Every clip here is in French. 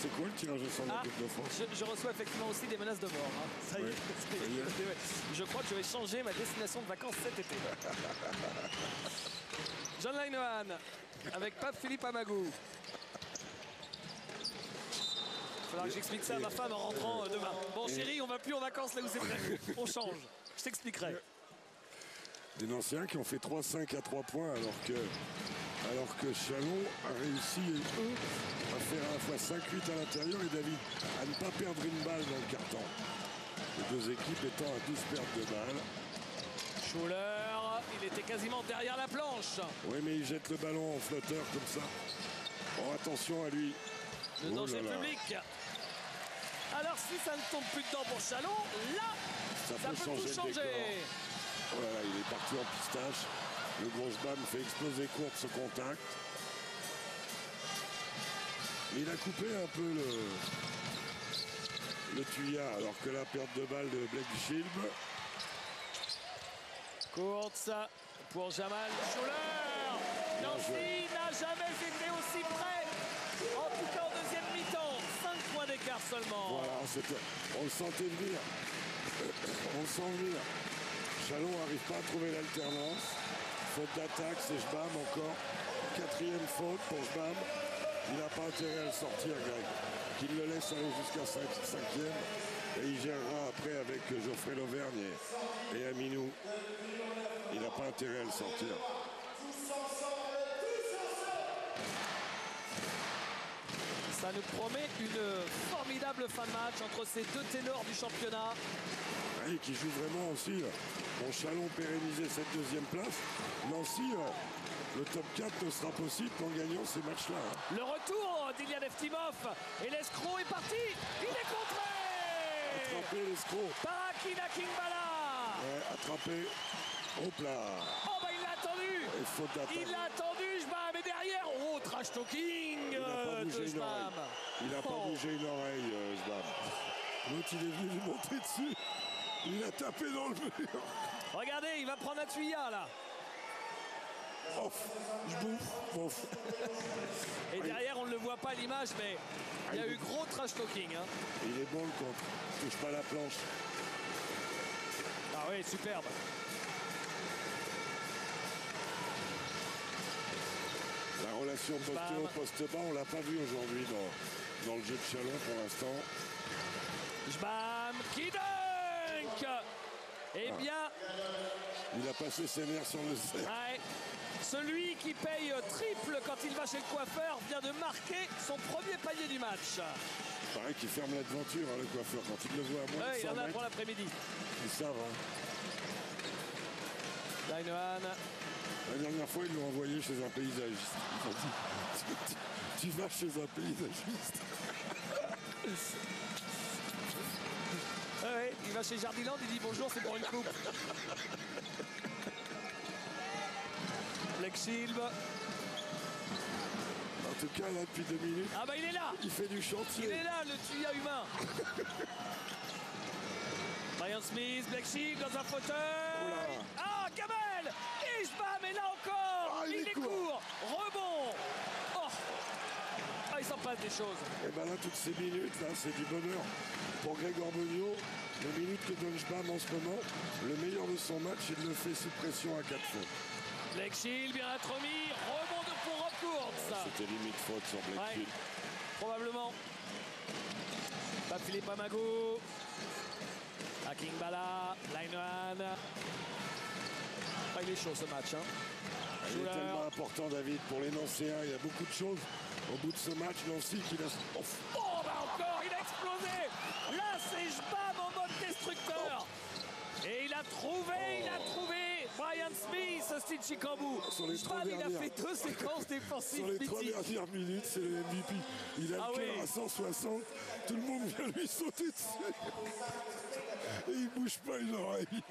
c'est quoi le tirage au sort de la Coupe de France? Je reçois effectivement aussi des menaces de mort. Hein. Ça y est. Oui, ça y est. Je crois que je vais changer ma destination de vacances cet été. John Linehan avec Pape Philippe Amagou. Il faudra que j'explique ça à ma femme en rentrant demain. Bon chérie, on va plus en vacances là où c'est prévu. On change. Je t'expliquerai. Des Nancéens qui ont fait 3-5 à 3 points alors que Chalon a réussi, eux, à faire à la fois 5-8 à l'intérieur et David à ne pas perdre une balle dans le carton. Les deux équipes étant à 12 pertes de balles. Schuller, il était quasiment derrière la planche. Oui, mais il jette le ballon en flotteur comme ça. Oh, attention à lui. Le danger là là. public. Alors si ça ne tombe plus dedans pour Chalon, là, ça peut tout le changer. décor. Voilà, il est parti en pistache. Le gros Bam fait exploser courte ce contact. Il a coupé un peu le tuyau alors que la perte de balle de Blake Shield. Courte pour Jamal Schuller. Nancy n'a jamais été aussi près. En tout cas en deuxième mi-temps. 5 points d'écart seulement. Voilà, on le sentait venir. On le sent venir. Chalon n'arrive pas à trouver l'alternance. Faute d'attaque, c'est Jbam encore. 4e faute pour Jbam. Il n'a pas intérêt à le sortir, Greg. Qu'il le laisse aller jusqu'à 5e. Et il gérera après avec Geoffrey Lauvergne et Aminou. Il n'a pas intérêt à le sortir. Ça nous promet une formidable fin de match entre ces deux ténors du championnat. Et qui joue vraiment aussi. Bon, Chalon pérenniser cette 2e place. Nancy, le top 4 ne sera possible qu'en gagnant ces matchs-là. Le retour d'Ilian Eftimov. Et l'escroc est parti. Il est contré. Attrapé l'escroc. Par Akina Kingbala. Ouais, attrapé. Hop là. Oh bah il l'a attendu. Et faute d'attaque. Il l'a attendu, Jbam. Et derrière, oh, trash talking de Jbam. Il n'a pas bougé une oreille, Jbam. L'autre, il est venu lui monter dessus. Il a tapé dans le mur. Regardez, il va prendre un tuyau là. Off. Je bouffe. Et derrière, on ne le voit pas à l'image, mais il y a eu gros trash talking. Hein. Il est bon le contre. Il touche pas la planche. Ah oui, superbe. La relation poste haut, poste bas, on l'a pas vu aujourd'hui dans le jeu de Chalon pour l'instant. Jbam qui dunk. Eh bien, il a passé ses nerfs sur le cercle. Ouais. Celui qui paye triple quand il va chez le coiffeur vient de marquer son premier panier du match. Pareil qu'il ferme l'aventure, hein, le coiffeur, quand il le voit à moins de 100 il en a mètres, pour l'après-midi. ils savent. Hein. Linehan. La dernière fois, ils l'ont envoyé chez un paysagiste. Ils ont dit, tu vas chez un paysagiste. Ouais, il va chez Jardiland, il dit bonjour, c'est pour une coupe. Blake Shield. En tout cas, là, depuis 2 minutes. Ah bah il est là. Il fait du chantier. Il est là, le tuyau humain. Brian Smith, Blake Shield dans un fauteuil. Ah, Gamel. Et Jbam est là encore. Il est court. Rebond. Oh. Ah, il s'en passe des choses. Et ben là, toutes ces minutes, là, c'est du bonheur. Pour Grégor Beugnot, les minutes que donne Jbam en ce moment, le meilleur de son match, il le fait sous pression à 4 fautes. Blake Shield, bien intromis, rebond pour Rob Courts. C'était limite faute sur Blake Shield. Probablement. Pas Philippe Amago. Akingbala, Linehan. Ah, il est chaud ce match. Hein. Il est tellement important, David, pour les Nancéens. Il y a beaucoup de choses au bout de ce match. Nancy qui laisse. Oh, bah encore, il a explosé. Là, c'est Jbam en mode destructeur. Et il a trouvé Brian Smith, Steve Chicambou. Jbam, il a fait 2 séquences défensives. Sur les 3 dernières minutes, c'est le MVP. Il a le cœur à 160. Tout le monde vient lui sauter dessus. Et il bouge pas une oreille.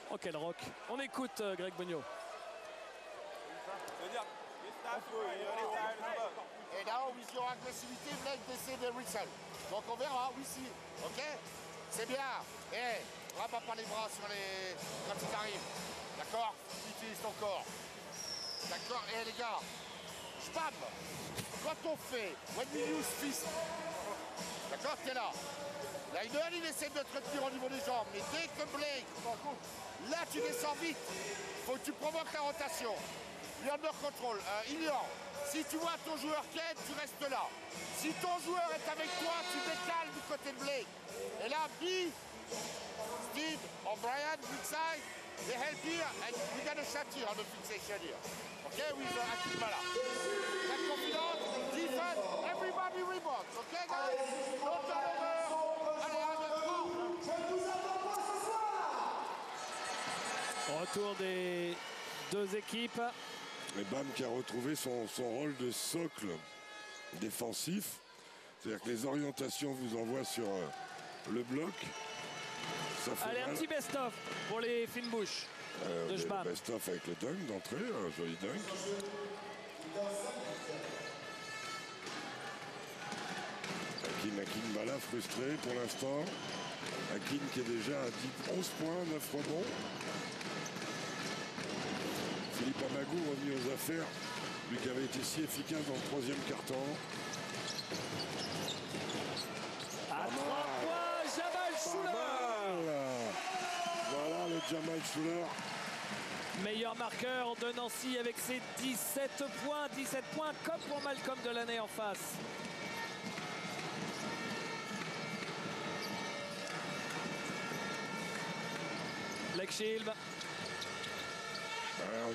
Oh, quel rock. On écoute Greg Beugnot. Et là, with your agressivité, Blake décide de whistle. Donc on verra, oui, si. Ok? C'est bien. Eh, rabat pas les bras sur les. Quand ils arrivent. D'accord? Utilise ton corps. D'accord? Eh les gars, Bam. Quand on fait when we use fist, d'accord, t'es là. Linehan, il essaie de te retenir au niveau des jambes, mais dès que Blake, là tu descends vite, faut que tu provoques la rotation. Le under control, ignorant. Si tu vois ton joueur qui aide, tu restes là. Si ton joueur est avec toi, tu décales du côté de Blake. Et là, B, Steve, O'Brien, Woodside, they help here, and we got a shot here on the fixation here. Okay, with Akimala. Get confidence, defense, everybody rebounds. Okay, guys? No turnover. Retour des deux équipes. Et Bam qui a retrouvé son rôle de socle défensif. C'est-à-dire que les orientations vous envoient sur le bloc. Ça fait allez, mal. Un petit best-of pour les Finbush de Jbam. Best-of avec le dunk d'entrée, un joli dunk. Hakim Bala frustré pour l'instant. Hakim qui est déjà à 11 points, 9 rebonds. Philippe Amagou revenu aux affaires, lui qui avait été si efficace dans le troisième quart-temps. À 3 points, Jamal Schuller. Voilà le Jamal Schuller. Meilleur marqueur de Nancy avec ses 17 points. 17 points comme pour Malcolm Delaney en face. Blake Shield.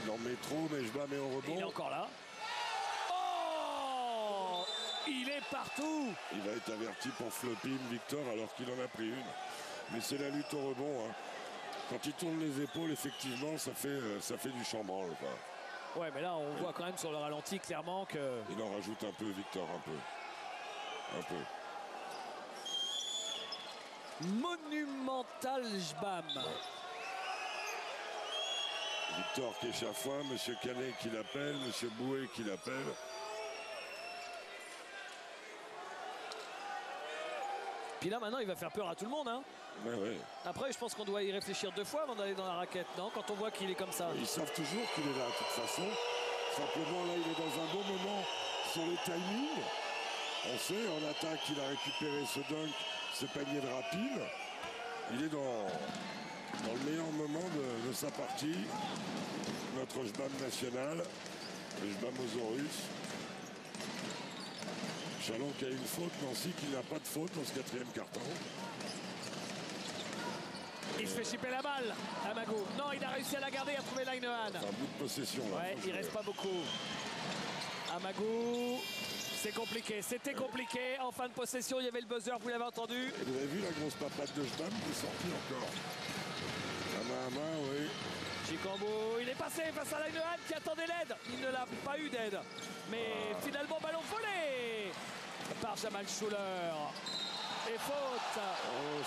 Il en met trop, mais Jbam met au rebond. Il est encore là. Oh, il est partout. Il va être averti pour flopping, Victor, alors qu'il en a pris une. Mais c'est la lutte au rebond. Hein. Quand il tourne les épaules, effectivement, ça fait du chambranle. Ouais, mais là, on voit quand même sur le ralenti clairement que... Il en rajoute un peu, Victor, un peu. Monumental Jbam. Victor qui échappe, M. Canet qui l'appelle, M. Bouet qui l'appelle. Puis là maintenant il va faire peur à tout le monde. Hein. Ouais. Après je pense qu'on doit y réfléchir 2 fois avant d'aller dans la raquette, non? Quand on voit qu'il est comme ça. Ils savent toujours qu'il est là de toute façon. Simplement là il est dans un bon moment sur le timing. On sait, en attaque il a récupéré ce dunk, ce panier de rapide. Il est dans le meilleur moment de sa partie, notre Jbam national, le Jbam Osaurus. Chalon qui a une faute, Nancy qui n'a pas de faute dans ce quatrième carton. Il se fait chipper la balle, Amagou. Non, il a réussi à la garder, à trouver Linehan. C'est un bout de possession là. Ouais, il reste pas beaucoup. Amagou, c'est compliqué, c'était compliqué. En fin de possession, il y avait le buzzer, vous l'avez entendu. Et vous avez vu la grosse papate de Jbam qui est sortie encore. La main, oui. Chikambo, il est passé face à Linehan qui attendait l'aide. Il ne l'a pas eu d'aide. Mais finalement, ballon volé par Jamal Schuller. Et faute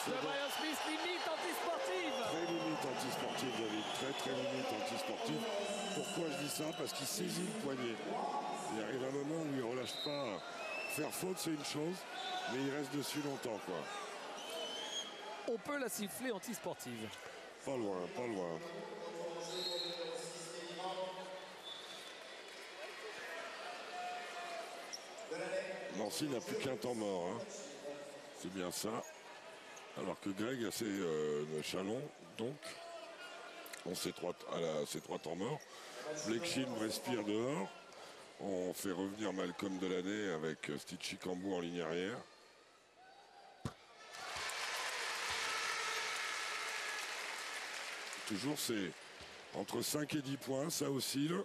de Brian Smith, limite antisportive. Très limite antisportive, David. Très limite antisportive. Pourquoi je dis ça? Parce qu'il saisit le poignet. Il arrive un moment où il ne relâche pas. Faire faute, c'est une chose, mais il reste dessus longtemps, quoi. On peut la siffler antisportive. Pas loin. Nancy n'a plus qu'un temps mort. Hein. C'est bien ça. Alors que Greg a ses Chalon, donc, on ses 3 temps morts. Blake Shield respire dehors. On fait revenir Malcolm Delaney avec Steve Chikambu en ligne arrière. Toujours, c'est entre 5 et 10 points, ça oscille.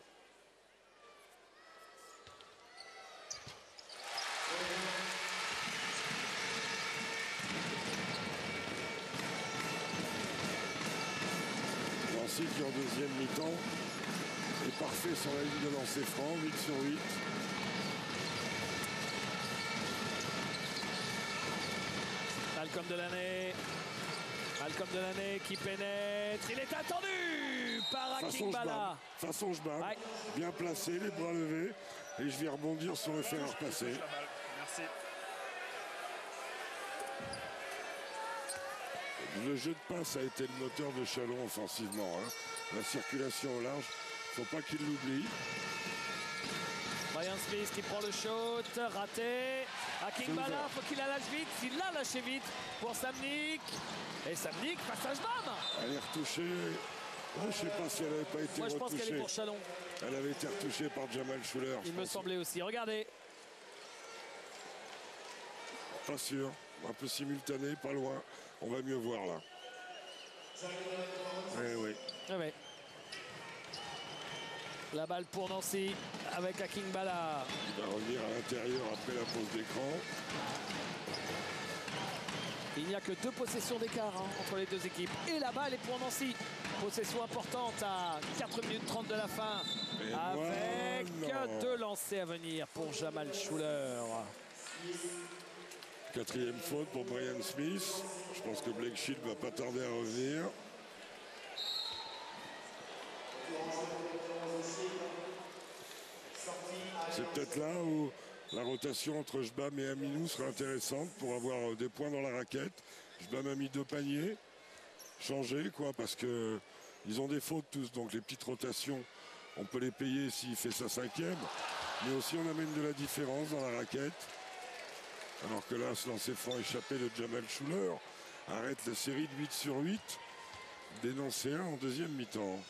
Nancy qui en deuxième mi-temps est parfait sur la ligne de lancer franc, 8 sur 8. Malcolm Delaney qui pénètre. Il est attendu par Hakim Bala. Façon Jbam. Ouais. Bien placé, les bras levés. Et je vais rebondir sur le fer à repasser. Merci. Le jeu de passe a été le moteur de Chalon offensivement. Hein. La circulation au large, faut pas qu'il l'oublie. Brian Smith qui prend le shoot, raté. Akingbala, faut qu'il la lâche vite. Il l'a lâché vite pour Samnik. Et Samnik, passage bam. Elle est retouchée. Je ne sais pas si elle n'avait pas été Moi, je pense retouchée. qu'elle est pour Chalon. Elle avait été retouchée par Jamal Schuller. Il me semblait aussi. Regardez. Pas sûr. Un peu simultané, pas loin. On va mieux voir là. Eh oui. Ah ouais. La balle pour Nancy avec Akingbala. Il va revenir à l'intérieur après la pause d'écran. Il n'y a que 2 possessions d'écart entre les 2 équipes. Et la balle est pour Nancy. Possession importante à 4 minutes 30 de la fin. Et avec 2 lancers à venir pour Jamal Schuller. 4e faute pour Brian Smith. Je pense que Blake Shield va pas tarder à revenir. C'est peut-être là où la rotation entre Jbam et Aminou sera intéressante pour avoir des points dans la raquette. Jbam a mis 2 paniers. Changé quoi, parce que ils ont des fautes tous, donc les petites rotations, on peut les payer s'il fait sa 5e. Mais aussi on amène de la différence dans la raquette. Alors que là, ce lancer franc échappé de Jamal Schuller arrête la série de 8 sur 8. Dénoncé 1 en 2e mi-temps.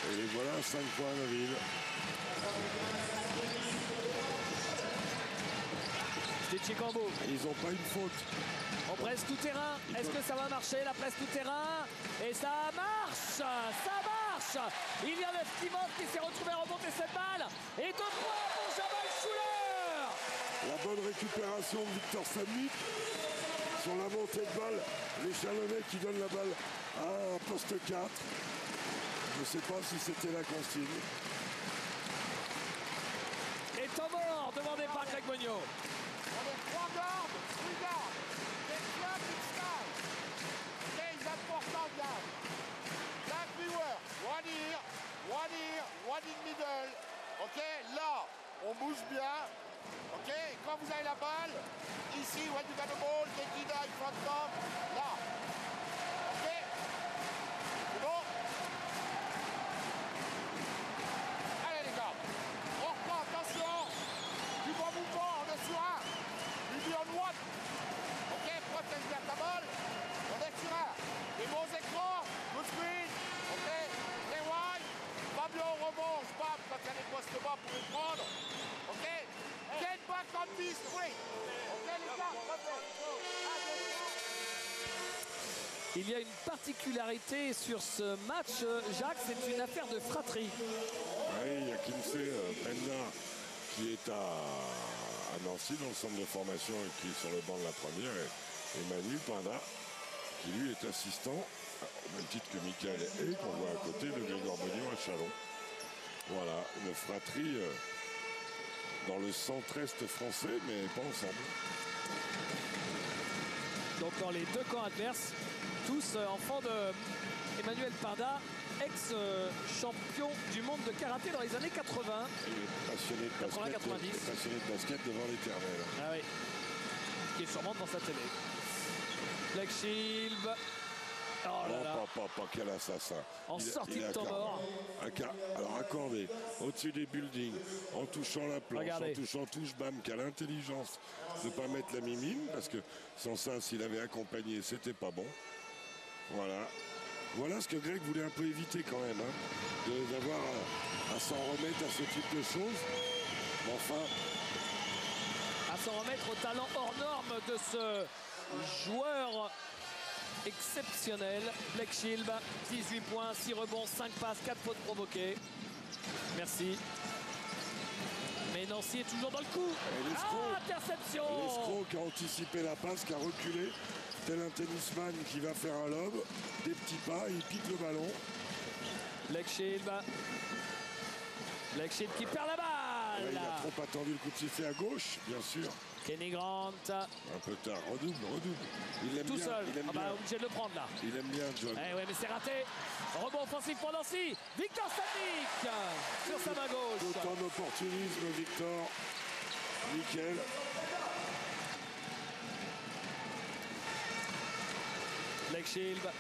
Et les voilà, 5 points à la ville. C'est Chikambo. Ils n'ont pas une faute. On presse tout terrain. Est-ce que ça va marcher, la presse tout terrain? Et ça marche. Ça marche. Il y a Leftimov qui s'est retrouvé à remonter cette balle. Et 2 points pour Jamal Schuller. La bonne récupération de Victor Samnik. Sur la montée de balle, les Chalonnais qui donnent la balle à poste 4. Je ne sais pas si c'était la consigne. Et temps mort demandé par Greg Monio. On est 3 gardes, 3 gardes. Des clubs du stade. Très important garde. Black viewer, one in middle. Ok, là, on bouge bien. Ok, quand vous avez la balle, ici, when you got the ball, get it in front of, là. Ok, c'est bon. Allez les gars, on reprend, attention. Du bon mouvement, on est sur 1. Du dit on one. Ok, protège bien ta balle. On est sur 1. Des bons écrans, good screen. Ok, rewind. Pas bien au rebond, je bats quand il y a des postes bas pour les prendre. Ok, get back on this free. Ok les gars, Il y a une particularité sur ce match, Jacques, c'est une affaire de fratrie. Oui, il y a Kinsey Penna qui est à Nancy dans le centre de formation et qui est sur le banc de la première. Et Manu Panda qui lui est assistant, au même titre que Michael et qu'on voit à côté de Grégor Bonillon à Chalon. Voilà, une fratrie dans le centre-est français, mais pas ensemble. Donc dans les 2 camps adverses, tous enfants de Emmanuel Panda, ex-champion du monde de karaté dans les années 80. Et passionné de 80, basket, 90. passionné de basket devant l'éternel. Ah oui, qui est sûrement devant sa télé. Black Shield. Oh là là. Pas quel assassin. En sortie de temps accordé. mort. Alors accordé, au-dessus des buildings, en touchant la planche, Regardez. en touchant touche bam, qui a l'intelligence de ne pas mettre la mimine, parce que sans ça, s'il avait accompagné, c'était pas bon. Voilà. Voilà ce que Greg voulait un peu éviter quand même, hein, d'avoir à s'en remettre à ce type de choses. Mais enfin, À s'en remettre au talent hors norme de ce joueur exceptionnel. Black Shield, 18 points, 6 rebonds, 5 passes, 4 fautes provoquées. Merci. Mais Nancy est toujours dans le coup. Interception. l'escroc qui a anticipé la passe, qui a reculé, tel un tennisman qui va faire un lob, des petits pas, il pique le ballon. Black Shield. Black Shield qui perd la balle. Il a trop attendu le coup de sifflet à gauche, bien sûr. Kenny Grant. Un peu tard, redouble. Il aime Tout bien, seul. il aime Ah bah, bien. obligé de le prendre là. Il aime bien John. Eh ouais, mais c'est raté. Rebond offensif pour Nancy. Victor Samnik sur sa main gauche. Autant d'opportunisme, Victor. Nickel. Black Shield.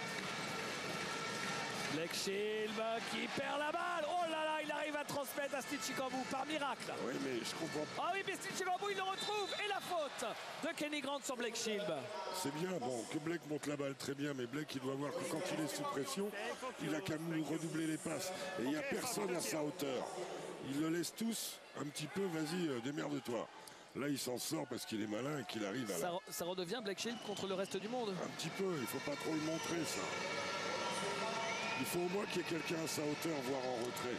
Black Shield qui perd la balle. Oh là là, il arrive la transmettre à Steve Chikambu par miracle. Oui, mais je comprends pas. Ah oui, mais Steve Chikambu, il le retrouve. Et la faute de Kenny Grant sur Blake Shield. C'est bien, bon, que Blake monte la balle, très bien, mais Blake, il doit voir que quand il est sous pression, il a qu'à nous redoubler les passes. Et il n'y a personne à sa hauteur. Ils le laissent tous un petit peu, vas-y, démerde-toi. Là, il s'en sort parce qu'il est malin et qu'il arrive à la... Ça redevient Blake Shield contre le reste du monde. Un petit peu, il ne faut pas trop le montrer, ça. Il faut au moins qu'il y ait quelqu'un à sa hauteur, voire en retrait,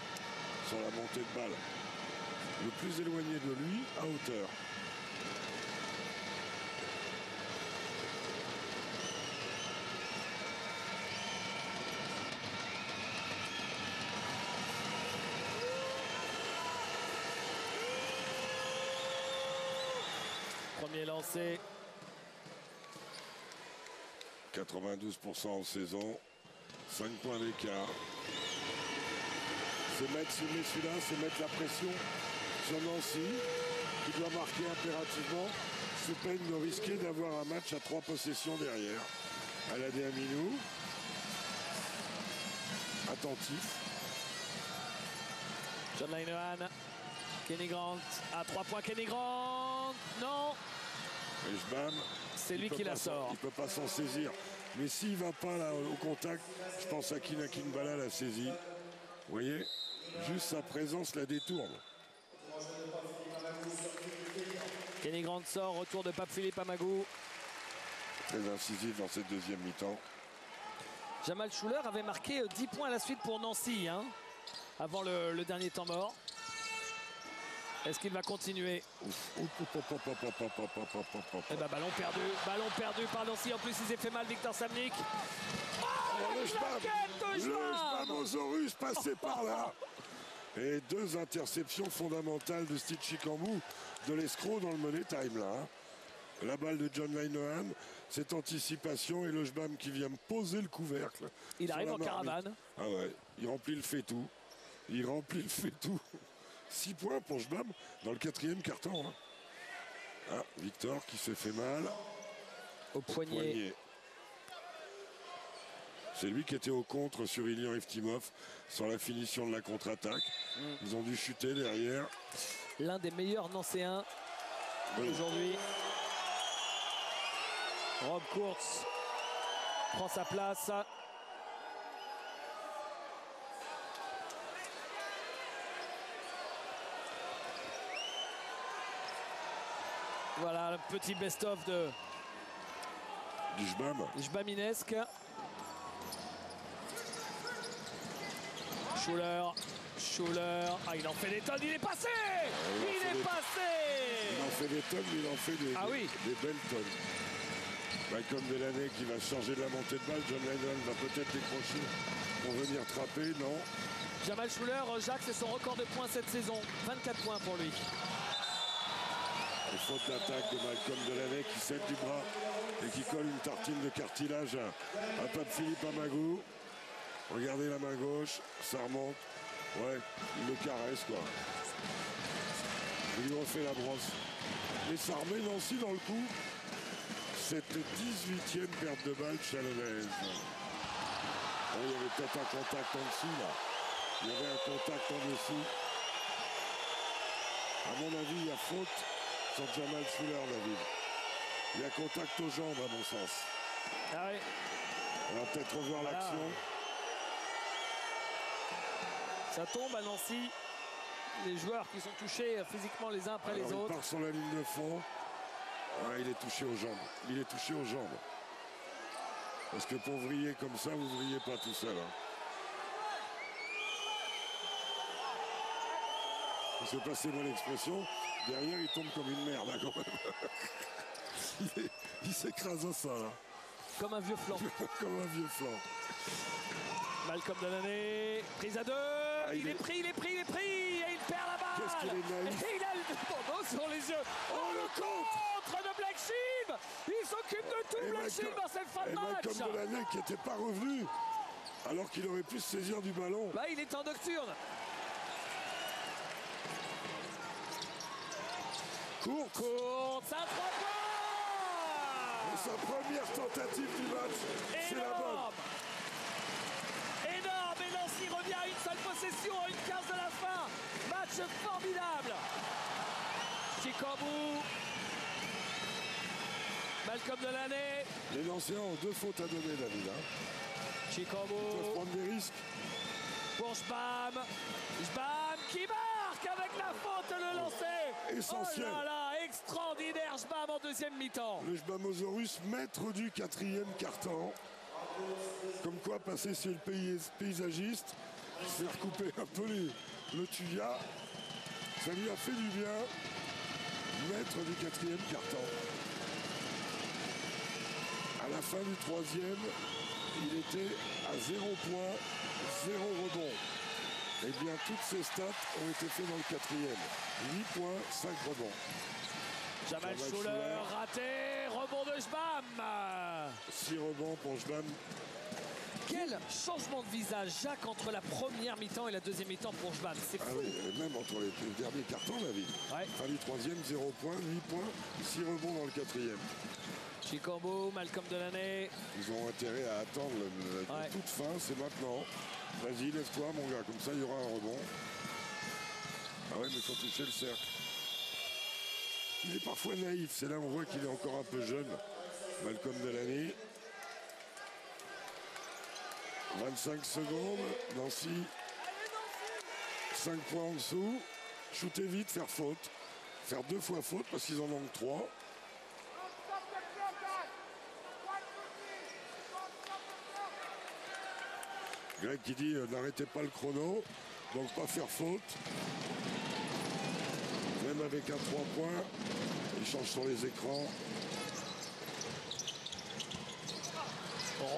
sur la montée de balle. Le plus éloigné de lui, à hauteur. Premier lancé. 92% en saison. 5 points d'écart. C'est mettre celui-là, c'est mettre la pression sur Nancy, qui doit marquer impérativement, sous peine de risquer d'avoir un match à 3 possessions derrière. Aladé Aminou. Attentif. John Linehan. Kenny Grant à 3 points. Kenny Grant. Non. Et Jbam, c'est lui qui la sort. Il ne peut pas s'en saisir. Mais s'il ne va pas là, au contact, je pense à Kina Kingbala l'a saisi. Vous voyez, juste sa présence la détourne. Kenny Grant sort, retour de Pape Philippe Amagou. Très incisif dans cette deuxième mi-temps. Jamal Schuller avait marqué 10 points à la suite pour Nancy, hein, avant le dernier temps mort. Est-ce qu'il va continuer? Eh ben, ballon perdu par Nancy. En plus, il s'est fait mal, Victor Samnik. Oh, le Jbam aux passé par là. Et 2 interceptions fondamentales de Steve Chikambu, de l'escroc dans le money time là. La balle de John Linehan, cette anticipation et le Jbam qui vient me poser le couvercle. Il arrive en caravane. Ah ouais, il remplit le fait-tout. 6 points pour Jbam dans le 4e carton. Hein. Ah, Victor qui s'est fait mal. Au poignet. C'est lui qui était au contre sur Ilian Eftimov sur la finition de la contre-attaque. Ils ont dû chuter derrière. L'un des meilleurs Nancéens aujourd'hui. Rob Kurtz prend sa place. Voilà le petit best-of du Jbam. Jbaminesque. Schuller. Ah, il en fait des tonnes, il est passé. Il est passé. Il en fait des tonnes, mais il en fait des belles tonnes. Malcolm Delaney qui va changer de la montée de balle. John Lennon va peut-être décrocher pour venir trapper, non. Jamal Schuller, Jacques, c'est son record de points cette saison. 24 points pour lui. Et faute d'attaque de Malcolm Delaney qui cède du bras et qui colle une tartine de cartilage à Pape Philippe Amagou. Regardez la main gauche, ça remonte. Ouais, il le caresse quoi. Il lui refait la brosse. Mais ça remet Nancy dans le coup. Cette 18e perte de balle chalonnaise. Oh, il y avait peut-être un contact en dessous là. Il y avait un contact en dessous. À mon avis, il y a faute sur Jamal Schuller, David. Il y a contact aux jambes à mon sens. Ah oui. On va peut-être revoir l'action. Ça tombe à Nancy. Les joueurs qui sont touchés physiquement les uns après les autres. Il part sur la ligne de fond. Ouais, il est touché aux jambes. Parce que pour vriller comme ça, vous vrillez pas tout seul. Hein. C'est passé mon expression. Derrière, il tombe comme une merde. Hein, quand même. Il s'écrase au sol. Hein. Comme un vieux flanc. Comme un vieux flanc. Malcolm Delaney, prise à 2. Il est pris. Et il perd la balle. Qu'est-ce qu'il est naïf. Et il a le bandeau sur les yeux. Oh, le contre de Blake Shield. Il s'occupe de tout, Blake Shield, dans cette fin de match. Malcolm Delaney qui n'était pas revenu. Alors qu'il aurait pu se saisir du ballon. Bah, il est en nocturne. Courte, c'est un 3 points. Et sa première tentative du match, c'est la bonne. Énorme. Et Nancy revient à une seule possession, à une 15 de la fin. match formidable. Chikambu. Malcolm Delaney. Les lancers ont 2 fautes à donner, David. Chikambu. Ils peuvent prendre des risques. Pour Jbam. Jbam qui marque avec la faute, le lancer. Essentiel. Oh là là, extraordinaire Jbam en deuxième mi-temps. Le Jbamosaurus, maître du 4e quart-temps. Comme quoi, passer chez le paysagiste, se faire couper un peu le tuya, ça lui a fait du bien. Maître du 4e quart-temps. À la fin du 3e, il était à 0 points, 0 rebond. Eh bien, toutes ces stats ont été faites dans le 4e. 8 points, 5 rebonds. Jamal Schuller raté, rebond de Jbam. 6 rebonds pour Jbam. Quel changement de visage, Jacques, entre la première mi-temps et la deuxième mi-temps pour Jbam. C'est fou. Ah oui, même entre les derniers cartons, David. Ouais. Fin du 3e, 0 points, 8 points, 6 rebonds dans le 4e. Chikambu, Malcolm Delaney. Ils ont intérêt à attendre la toute fin, c'est maintenant. Vas-y, lève-toi, mon gars, comme ça, il y aura un rebond. Ah ouais, mais faut toucher le cercle. Il est parfois naïf, c'est là où on voit qu'il est encore un peu jeune. Malcolm Delaney. 25 secondes, Nancy. 5 points en dessous. Shooter vite, faire faute. Faire 2 fois faute parce qu'ils en manquent 3. Greg qui dit n'arrêtez pas le chrono, donc pas faire faute. Même avec un 3 points, il change sur les écrans.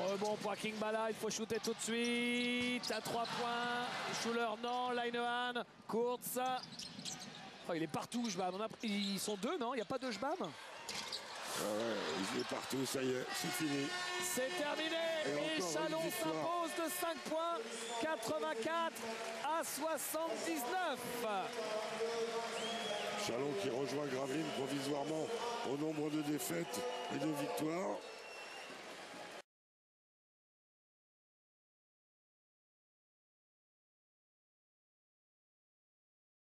Rebond pour Kingbala, il faut shooter tout de suite. À 3 points. Schuller non, Linehan, Kurtz. Oh, il est partout, Jbam. Ils sont 2, non? Il n'y a pas de Jbam? Ah ouais, il est partout, ça y est, c'est fini. C'est terminé. Et Chalon s'impose de 5 points. 84 à 79. Chalon qui rejoint Gravelines provisoirement au nombre de défaites et de victoires.